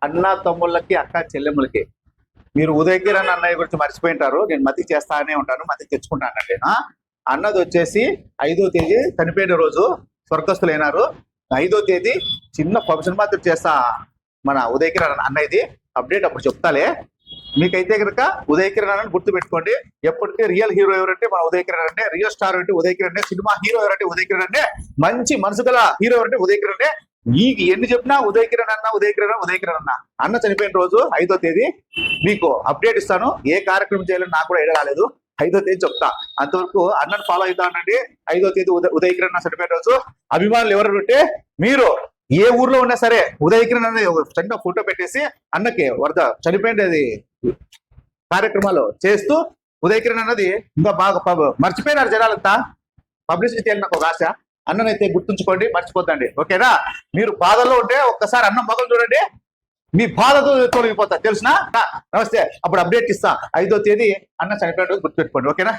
అన్న తమ్ముళ్ళకి అక్క చెల్లెమ్మలకి మీరు ఉదయ్ కిరణ్ అన్నయ్య గురించి మర్చిపోయింటారు. నేను మతి చేస్తానే ఉంటాను, మతి తెచ్చుకుంటానండి. అన్నది వచ్చేసి 5వ తేదీ చనిపోయిన రోజు స్వర్గస్థులైనారు. 5వ తేదీ చిన్న ఫంక్షన్ మాత్రం చేస్తా మన ఉదయ్ కిరణ్ అన్నయ్యది. అప్డేట్ అప్పుడు చెప్తాలే. మీకైతే కనుక ఉదయ్ కిరణ్ అని గుర్తు పెట్టుకోండి. ఎప్పటికీ రియల్ హీరో ఎవరంటే మన ఉదయ్ కిరణ్ అంటే, రియల్ స్టార్ అంటే ఉదయ్ కిరణ్, సినిమా హీరో ఎవరంటే ఉదయ్ కిరణ్ అంటే, మంచి మనసు గల హీరో ఎవరంటే ఉదయ్ కిరణ్. నీకు ఎన్ని చెప్పినా ఉదయ్ కిరణ్ అన్న ఉదయ్ కిరణ్ ఉదయ్ కిరణ్ అన్న చనిపోయిన రోజు 5వ తేదీ మీకు అప్డేట్ ఇస్తాను. ఏ కార్యక్రమం చేయాలని నాకు కూడా ఎడగాలేదు. 5వ తేదీ చెప్తా. అంతవరకు అన్నను ఫాలో అవుతానండి. 5వ తేదీ ఉదయ్ కిరణ్ చనిపోయిన రోజు అభిమానులు ఎవరు ఉంటే మీరు ఏ ఊర్లో ఉన్నా సరే ఉదయ్ కిరణ్ అనేది చిన్న ఫోటో పెట్టేసి అన్నకి వరద చనిపోయినది కార్యక్రమాలు చేస్తూ ఉదయ్ కిరణ్ అన్నది ఇంకా బాగా మర్చిపోయినారు జనాలంతా. పబ్లిసిటీ చేయాలి నాకు ఒక ఆశ. అన్ననైతే గుర్తుంచుకోండి, మర్చిపోతండి. ఓకేనా? మీరు బాధల్లో ఉంటే ఒక్కసారి అన్నం మొదలు చూడండి, మీ బాధతో తొలగిపోతారు. తెలుసునా? నమస్తే. అప్పుడు అప్డేట్ ఇస్తా. 5వ తేదీ అన్న చనిపోయిన రోజు గుర్తుపెట్టుకోండి. ఓకేనా?